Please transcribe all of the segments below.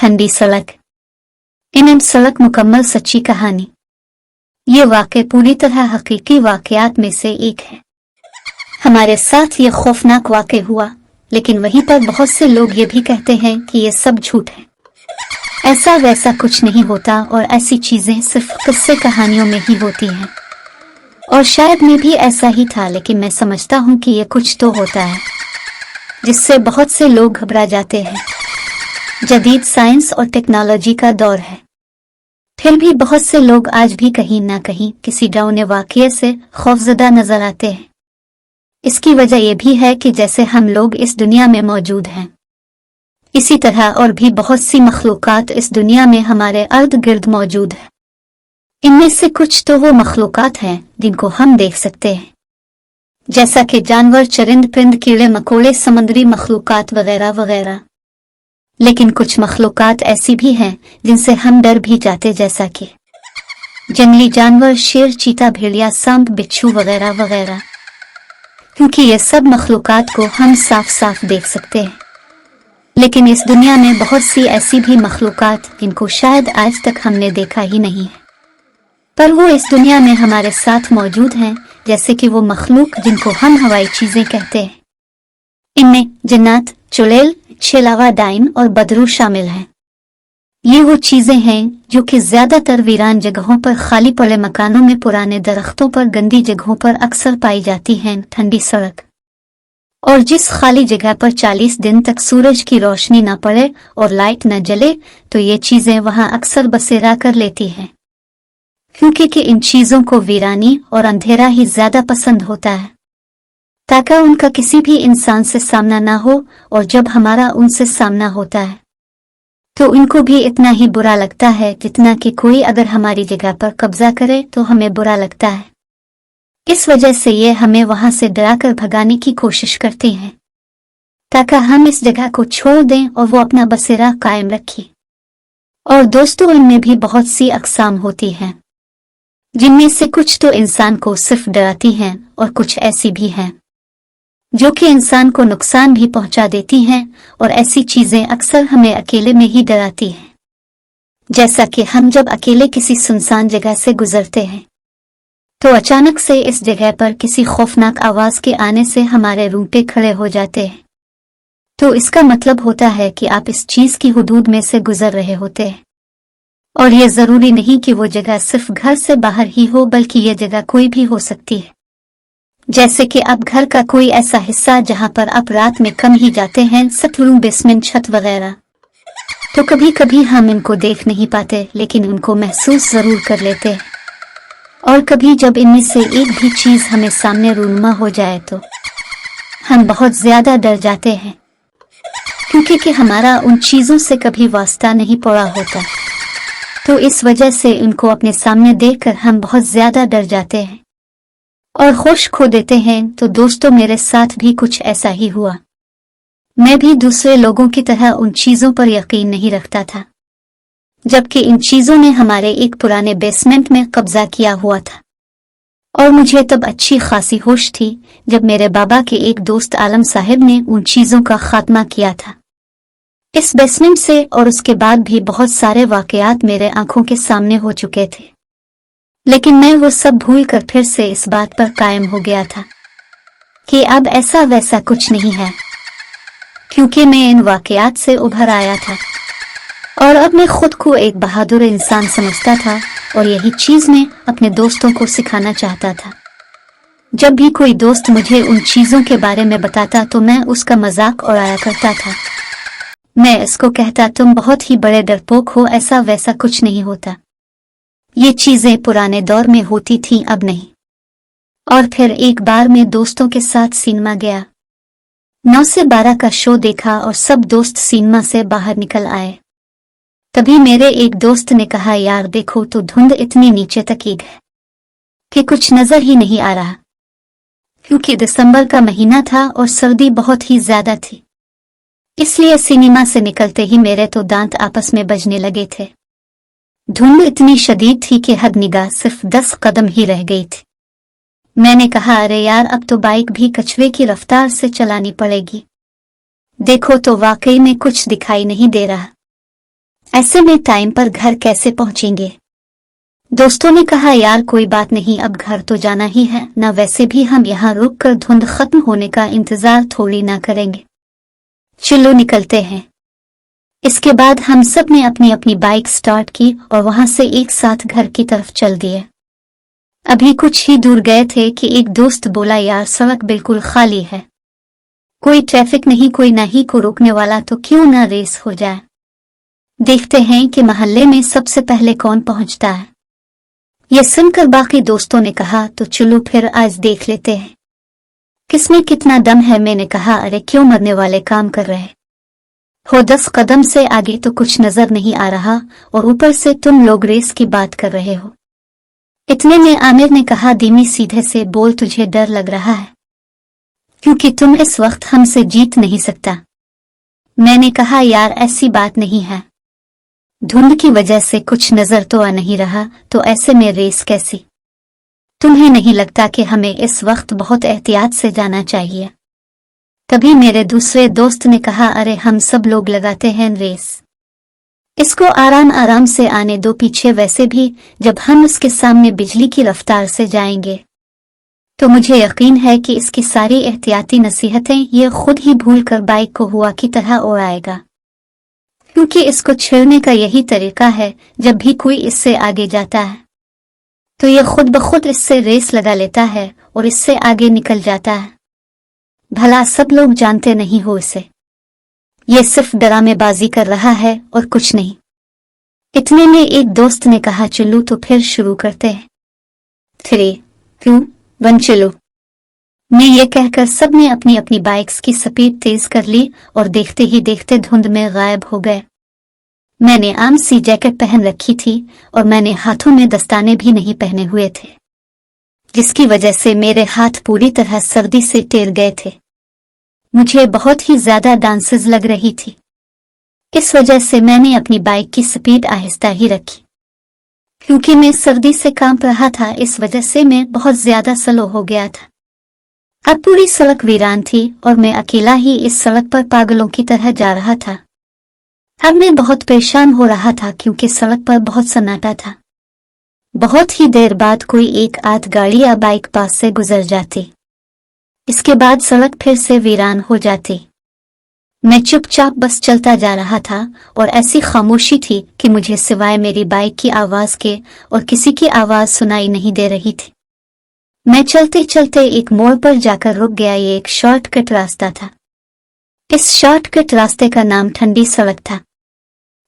ठंडी सड़क। एमएम सड़क मुकम्मल सच्ची कहानी। ये वाक़या पूरी तरह हकीकी वाक़यात में से एक है। हमारे साथ ये खौफनाक वाक़या हुआ, लेकिन वहीं पर बहुत से लोग ये भी कहते हैं कि ये सब झूठ है, ऐसा वैसा कुछ नहीं होता और ऐसी चीजें सिर्फ किस्से कहानियों में ही होती हैं। और शायद मैं भी ऐसा ही था, लेकिन मैं समझता हूँ कि ये कुछ तो होता है जिससे बहुत से लोग घबरा जाते हैं। जदीद साइंस और टेक्नोलॉजी का दौर है, फिर भी बहुत से लोग आज भी कहीं ना कहीं किसी डरावने वाक़ये से खौफजदा नजर आते हैं। इसकी वजह यह भी है कि जैसे हम लोग इस दुनिया में मौजूद हैं, इसी तरह और भी बहुत सी मखलूकात इस दुनिया में हमारे अर्द गिर्द मौजूद है। इनमें से कुछ तो वो मखलूकात हैं जिनको हम देख सकते हैं, जैसा कि जानवर, चरिंद परिंद, कीड़े मकोड़े, समुद्री मखलूकात वगैरह वगैरह। लेकिन कुछ मखलूकात ऐसी भी हैं जिनसे हम डर भी जाते, जैसा कि जंगली जानवर, शेर, चीता, भेड़िया, सांप, बिच्छू वगैरह वगैरह, क्योंकि ये सब मखलूकात को हम साफ साफ देख सकते हैं। लेकिन इस दुनिया में बहुत सी ऐसी भी मखलूकात जिनको शायद आज तक हमने देखा ही नहीं है, पर वो इस दुनिया में हमारे साथ मौजूद हैं, जैसे कि वो मखलूक जिनको हम हवाई चीजें कहते हैं। इनमें जिन्नात, चुड़ैल, छेलावा, डाइन और बदरू शामिल हैं। ये वो चीजें हैं जो कि ज्यादातर वीरान जगहों पर, खाली पड़े मकानों में, पुराने दरख्तों पर, गंदी जगहों पर अक्सर पाई जाती हैं। ठंडी सड़क। और जिस खाली जगह पर 40 दिन तक सूरज की रोशनी न पड़े और लाइट न जले, तो ये चीजें वहां अक्सर बसेरा कर लेती हैं, क्योंकि कि इन चीजों को वीरानी और अंधेरा ही ज्यादा पसंद होता है, ताकि उनका किसी भी इंसान से सामना ना हो। और जब हमारा उनसे सामना होता है तो उनको भी इतना ही बुरा लगता है जितना कि कोई अगर हमारी जगह पर कब्जा करे तो हमें बुरा लगता है। इस वजह से ये हमें वहां से डराकर भगाने की कोशिश करते हैं, ताकि हम इस जगह को छोड़ दें और वो अपना बसेरा कायम रखें। और दोस्तों, इनमें भी बहुत सी अक़साम होती हैं, जिनमें से कुछ तो इंसान को सिर्फ डराती हैं और कुछ ऐसी भी हैं जो कि इंसान को नुकसान भी पहुंचा देती हैं। और ऐसी चीजें अक्सर हमें अकेले में ही डराती हैं, जैसा कि हम जब अकेले किसी सुनसान जगह से गुजरते हैं तो अचानक से इस जगह पर किसी खौफनाक आवाज के आने से हमारे रूंगटे खड़े हो जाते हैं। तो इसका मतलब होता है कि आप इस चीज की हुदूद में से गुजर रहे होते हैं। और यह जरूरी नहीं कि वो जगह सिर्फ घर से बाहर ही हो, बल्कि यह जगह कोई भी हो सकती है, जैसे कि आप घर का कोई ऐसा हिस्सा जहां पर आप रात में कम ही जाते हैं, सतरूम, बेसमेंट, छत वगैरह। तो कभी कभी हम इनको देख नहीं पाते, लेकिन उनको महसूस जरूर कर लेते हैं। और कभी जब इनमें से एक भी चीज हमें सामने रूनुमा हो जाए तो हम बहुत ज्यादा डर जाते हैं, क्योंकि कि हमारा उन चीजों से कभी वास्ता नहीं पड़ा होता। तो इस वजह से उनको अपने सामने देखकर हम बहुत ज्यादा डर जाते हैं और होश खो देते हैं। तो दोस्तों, मेरे साथ भी कुछ ऐसा ही हुआ। मैं भी दूसरे लोगों की तरह उन चीजों पर यकीन नहीं रखता था, जबकि इन चीजों ने हमारे एक पुराने बेसमेंट में कब्जा किया हुआ था। और मुझे तब अच्छी खासी होश थी जब मेरे बाबा के एक दोस्त आलम साहिब ने उन चीजों का खात्मा किया था इस बेसमेंट से। और उसके बाद भी बहुत सारे वाकयात मेरे आंखों के सामने हो चुके थे, लेकिन मैं वो सब भूल कर फिर से इस बात पर कायम हो गया था कि अब ऐसा वैसा कुछ नहीं है, क्योंकि मैं इन वाकयात से उभर आया था और अब मैं खुद को एक बहादुर इंसान समझता था। और यही चीज मैं अपने दोस्तों को सिखाना चाहता था। जब भी कोई दोस्त मुझे उन चीजों के बारे में बताता तो मैं उसका मजाक उड़ाया करता था। मैं इसको कहता, तुम बहुत ही बड़े डरपोक हो, ऐसा वैसा कुछ नहीं होता। ये चीजें पुराने दौर में होती थीं, अब नहीं। और फिर एक बार मैं दोस्तों के साथ सिनेमा गया। 9 से 12 का शो देखा और सब दोस्त सिनेमा से बाहर निकल आए। तभी मेरे एक दोस्त ने कहा, यार देखो तो धुंध इतनी नीचे तक है कि कुछ नजर ही नहीं आ रहा, क्योंकि दिसंबर का महीना था और सर्दी बहुत ही ज्यादा थी। इसलिए सिनेमा से निकलते ही मेरे तो दांत आपस में बजने लगे थे। धुंध इतनी शदीद थी कि हद निगाह सिर्फ 10 कदम ही रह गई थी। मैंने कहा, अरे यार, अब तो बाइक भी कछुए की रफ्तार से चलानी पड़ेगी। देखो तो वाकई में कुछ दिखाई नहीं दे रहा। ऐसे में टाइम पर घर कैसे पहुंचेंगे? दोस्तों ने कहा, यार कोई बात नहीं, अब घर तो जाना ही है ना, वैसे भी हम यहाँ रुक कर धुंध खत्म होने का इंतजार थोड़ी ना करेंगे, चलो निकलते हैं। इसके बाद हम सब ने अपनी अपनी बाइक स्टार्ट की और वहां से एक साथ घर की तरफ चल दिए। अभी कुछ ही दूर गए थे कि एक दोस्त बोला, यार सड़क बिल्कुल खाली है, कोई ट्रैफिक नहीं, कोई ना ही को रोकने वाला, तो क्यों ना रेस हो जाए, देखते हैं कि मोहल्ले में सबसे पहले कौन पहुंचता है। यह सुनकर बाकी दोस्तों ने कहा, तो चलो फिर आज देख लेते हैं किसमें कितना दम है। मैंने कहा, अरे क्यों मरने वाले काम कर रहे हो, 10 कदम से आगे तो कुछ नजर नहीं आ रहा और ऊपर से तुम लोग रेस की बात कर रहे हो। इतने में आमिर ने कहा, धीमी सीधे से बोल, तुझे डर लग रहा है क्योंकि तुम इस वक्त हमसे जीत नहीं सकता। मैंने कहा, यार ऐसी बात नहीं है, धुंध की वजह से कुछ नजर तो आ नहीं रहा, तो ऐसे में रेस कैसी? तुम्हें नहीं लगता कि हमें इस वक्त बहुत एहतियात से जाना चाहिए? तभी मेरे दूसरे दोस्त ने कहा, अरे हम सब लोग लगाते हैं रेस, इसको आराम आराम से आने दो पीछे, वैसे भी जब हम उसके सामने बिजली की रफ्तार से जाएंगे तो मुझे यकीन है कि इसकी सारी एहतियाती नसीहतें ये खुद ही भूल कर बाइक को हुआ की तरह उड़ाएगा, क्योंकि इसको छेड़ने का यही तरीका है। जब भी कोई इससे आगे जाता है तो ये खुद ब खुद इससे रेस लगा लेता है और इससे आगे निकल जाता है। भला सब लोग जानते नहीं हो इसे, ये सिर्फ ड्रामेबाजी कर रहा है और कुछ नहीं। इतने में एक दोस्त ने कहा, चलो तो फिर शुरू करते हैं, 3, 2, 1 चलो। मैं ये कहकर सब ने अपनी अपनी बाइक्स की स्पीड तेज कर ली और देखते ही देखते धुंध में गायब हो गए। मैंने आम सी जैकेट पहन रखी थी और मैंने हाथों में दस्ताने भी नहीं पहने हुए थे, जिसकी वजह से मेरे हाथ पूरी तरह सर्दी से टेर गए थे। मुझे बहुत ही ज्यादा डांसेस लग रही थी, इस वजह से मैंने अपनी बाइक की स्पीड आहिस्ता ही रखी। क्योंकि मैं सर्दी से कांप रहा था, इस वजह से मैं बहुत ज्यादा स्लो हो गया था। अब पूरी सड़क वीरान थी और मैं अकेला ही इस सड़क पर पागलों की तरह जा रहा था। अब मैं बहुत परेशान हो रहा था क्योंकि सड़क पर बहुत सन्नाटा था। बहुत ही देर बाद कोई एक आध गाड़ी या बाइक पास से गुजर जाती, इसके बाद सड़क फिर से वीरान हो जाती। मैं चुपचाप बस चलता जा रहा था और ऐसी खामोशी थी कि मुझे सिवाय मेरी बाइक की आवाज के और किसी की आवाज सुनाई नहीं दे रही थी। मैं चलते चलते एक मोड़ पर जाकर रुक गया। ये एक शॉर्टकट रास्ता था। इस शॉर्टकट रास्ते का नाम ठंडी सड़क था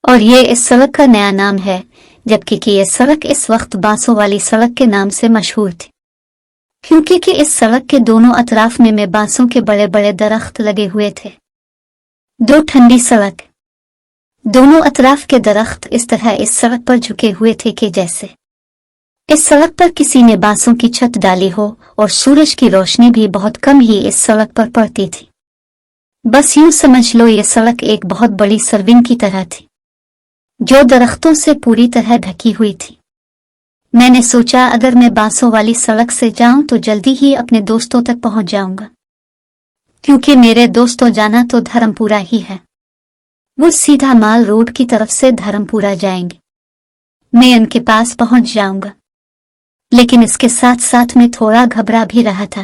और ये इस सड़क का नया नाम है, जबकि कि ये सड़क इस वक्त बांसों वाली सड़क के नाम से मशहूर थी, क्योंकि कि इस सड़क के दोनों अतराफ में बांसों के बड़े बड़े दरख्त लगे हुए थे। 2 ठंडी सड़क, दोनों अतराफ के दरख्त इस तरह इस सड़क पर झुके हुए थे कि जैसे इस सड़क पर किसी ने बांसों की छत डाली हो, और सूरज की रोशनी भी बहुत कम ही इस सड़क पर पड़ती थी। बस यूं समझ लो ये सड़क एक बहुत बड़ी सर्विंग की तरह थी, जो दरख्तों से पूरी तरह ढकी हुई थी। मैंने सोचा अगर मैं बांसों वाली सड़क से जाऊं तो जल्दी ही अपने दोस्तों तक पहुंच जाऊंगा, क्योंकि मेरे दोस्तों जाना तो धर्मपुरा ही है। वो सीधा माल रोड की तरफ से धर्मपुरा जाएंगे, मैं उनके पास पहुंच जाऊंगा। लेकिन इसके साथ साथ में थोड़ा घबरा भी रहा था,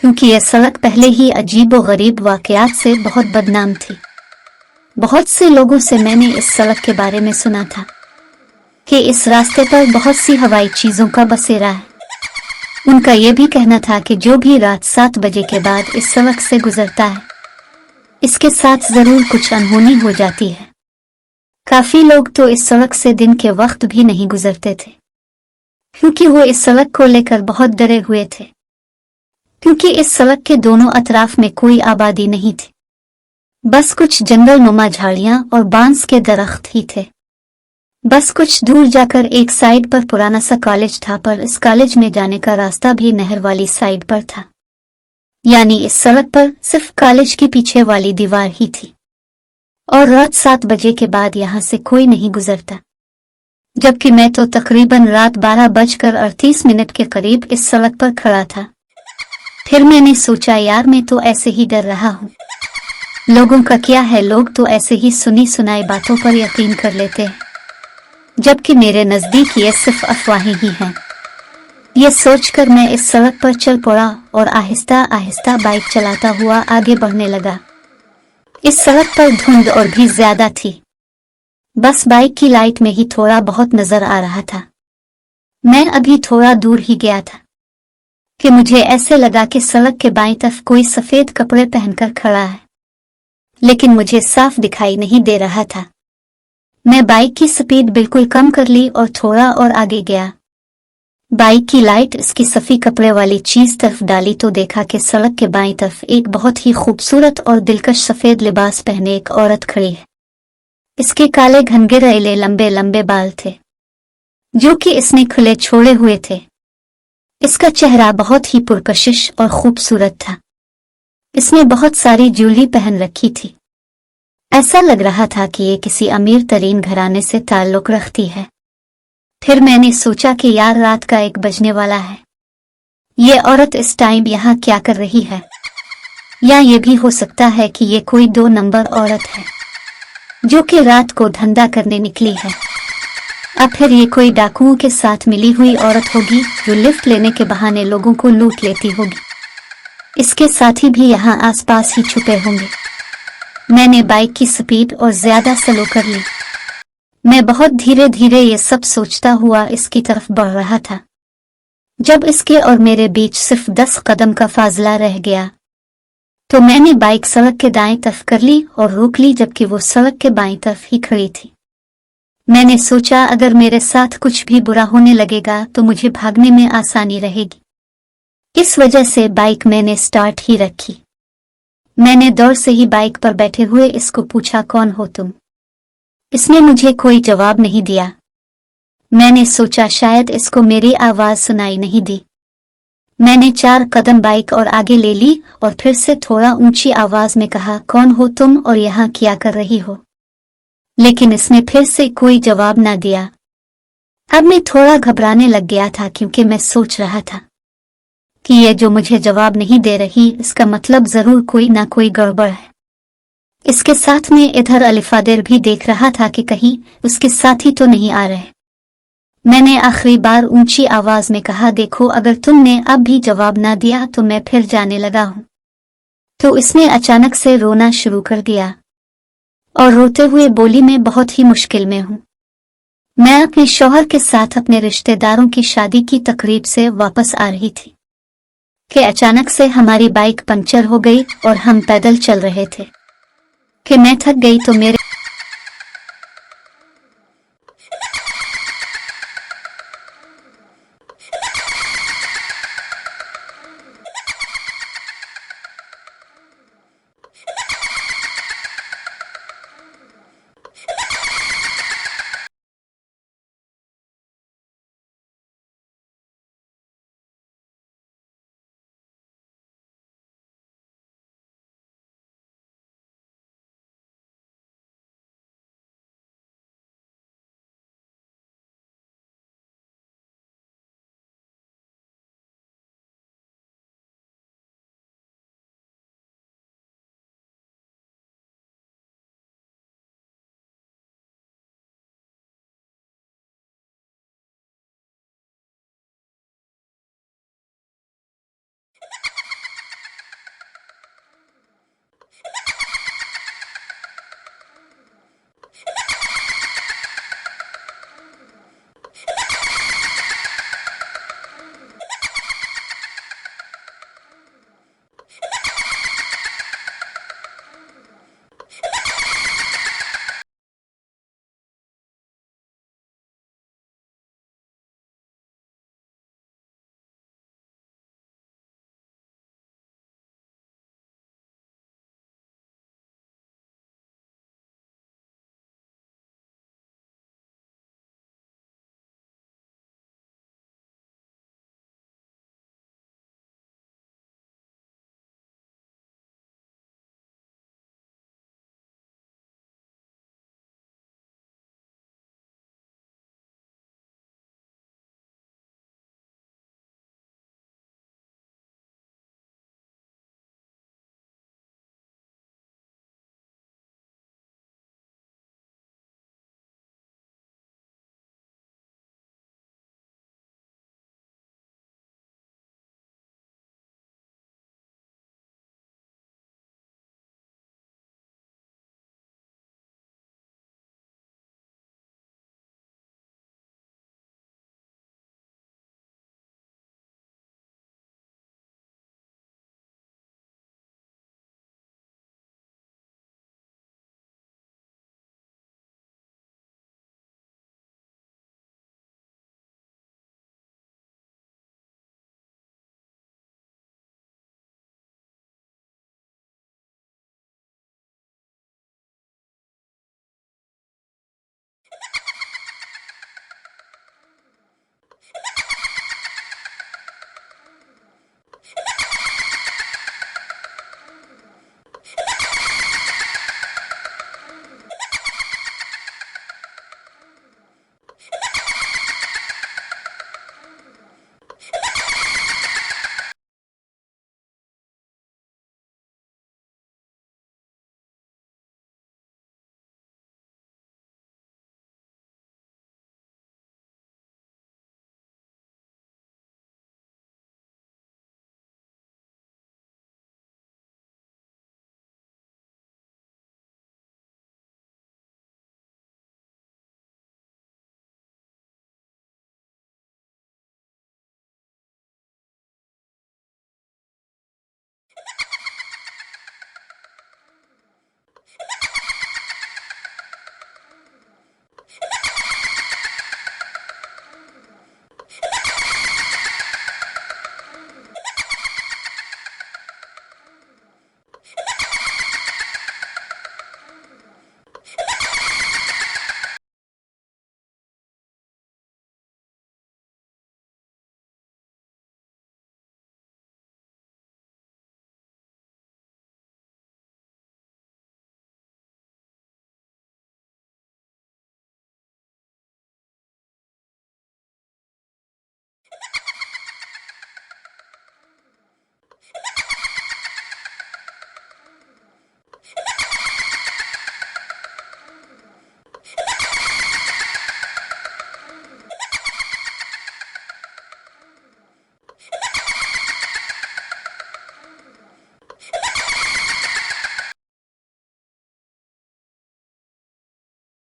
क्योंकि यह सड़क पहले ही अजीब और गरीब वाकयात से बहुत बदनाम थी। बहुत से लोगों से मैंने इस सड़क के बारे में सुना था कि इस रास्ते पर बहुत सी हवाई चीजों का बसेरा है। उनका यह भी कहना था कि जो भी रात 7 बजे के बाद इस सड़क से गुजरता है, इसके साथ जरूर कुछ अनहोनी हो जाती है। काफी लोग तो इस सड़क से दिन के वक्त भी नहीं गुजरते थे, क्योंकि वो इस सड़क को लेकर बहुत डरे हुए थे, क्योंकि इस सड़क के दोनों अतराफ में कोई आबादी नहीं थी, बस कुछ जंगल नुमा झाड़ियां और बांस के दरख्त ही थे। बस कुछ दूर जाकर एक साइड पर पुराना सा कॉलेज था, पर इस कॉलेज में जाने का रास्ता भी नहर वाली साइड पर था, यानी इस सड़क पर सिर्फ कॉलेज की पीछे वाली दीवार ही थी। और रात 7 बजे के बाद यहां से कोई नहीं गुजरता, जबकि मैं तो तकरीबन रात 12:38 के करीब इस सड़क पर खड़ा था। फिर मैंने सोचा, यार मैं तो ऐसे ही डर रहा हूं, लोगों का क्या है, लोग तो ऐसे ही सुनी सुनाई बातों पर यकीन कर लेते हैं, जबकि मेरे नजदीक ये सिर्फ अफवाहें ही हैं। ये सोचकर मैं इस सड़क पर चल पड़ा और आहिस्ता आहिस्ता बाइक चलाता हुआ आगे बढ़ने लगा। इस सड़क पर धुंध और भी ज्यादा थी, बस बाइक की लाइट में ही थोड़ा बहुत नजर आ रहा था। मैं अभी थोड़ा दूर ही गया था कि मुझे ऐसे लगा कि सड़क के बाईं तरफ कोई सफेद कपड़े पहनकर खड़ा है, लेकिन मुझे साफ दिखाई नहीं दे रहा था। मैं बाइक की स्पीड बिल्कुल कम कर ली और थोड़ा और आगे गया। बाइक की लाइट इसकी सफेद कपड़े वाली चीज तरफ डाली तो देखा कि सड़क के बाईं तरफ एक बहुत ही खूबसूरत और दिलकश सफेद लिबास पहने एक औरत खड़ी है। इसके काले घनघोर लंबे लंबे बाल थे जो कि इसने खुले छोड़े हुए थे। इसका चेहरा बहुत ही पुरकशिश और खूबसूरत था। इसने बहुत सारी ज्वेलरी पहन रखी थी। ऐसा लग रहा था कि ये किसी अमीर तरीन घराने से ताल्लुक रखती है। फिर मैंने सोचा कि यार, रात का 1 बजने वाला है, ये औरत इस टाइम यहाँ क्या कर रही है? या ये भी हो सकता है कि ये कोई 2 नंबर औरत है जो कि रात को धंधा करने निकली है। अब फिर ये कोई डाकुओं के साथ मिली हुई औरत होगी जो लिफ्ट लेने के बहाने लोगों को लूट लेती होगी। इसके साथी भी यहाँ आसपास ही छुपे होंगे। मैंने बाइक की स्पीड और ज्यादा स्लो कर ली। मैं बहुत धीरे धीरे ये सब सोचता हुआ इसकी तरफ बढ़ रहा था। जब इसके और मेरे बीच सिर्फ 10 कदम का फासला रह गया तो मैंने बाइक सड़क के दाएं तरफ कर ली और रोक ली, जबकि वो सड़क के बाईं तरफ ही खड़ी थी। मैंने सोचा अगर मेरे साथ कुछ भी बुरा होने लगेगा तो मुझे भागने में आसानी रहेगी। इस वजह से बाइक मैंने स्टार्ट ही रखी। मैंने दौड़ से ही बाइक पर बैठे हुए इसको पूछा, कौन हो तुम? इसने मुझे कोई जवाब नहीं दिया। मैंने सोचा शायद इसको मेरी आवाज सुनाई नहीं दी। मैंने 4 कदम बाइक और आगे ले ली और फिर से थोड़ा ऊंची आवाज में कहा, कौन हो तुम और यहाँ क्या कर रही हो? लेकिन इसने फिर से कोई जवाब ना दिया। अब मैं थोड़ा घबराने लग गया था, क्योंकि मैं सोच रहा था कि ये जो मुझे जवाब नहीं दे रही, इसका मतलब जरूर कोई ना कोई गड़बड़ है। इसके साथ में इधर अलिफादेर भी देख रहा था कि कहीं उसके साथी तो नहीं आ रहे। मैंने आखिरी बार ऊंची आवाज में कहा, देखो अगर तुमने अब भी जवाब ना दिया तो मैं फिर जाने लगा हूं। तो इसने अचानक से रोना शुरू कर दिया और रोते हुए बोली, मैं बहुत ही मुश्किल में हूं। मैं अपने शौहर के साथ अपने रिश्तेदारों की शादी की तकरीब से वापस आ रही थी कि अचानक से हमारी बाइक पंक्चर हो गई और हम पैदल चल रहे थे कि मैं थक गई तो मेरे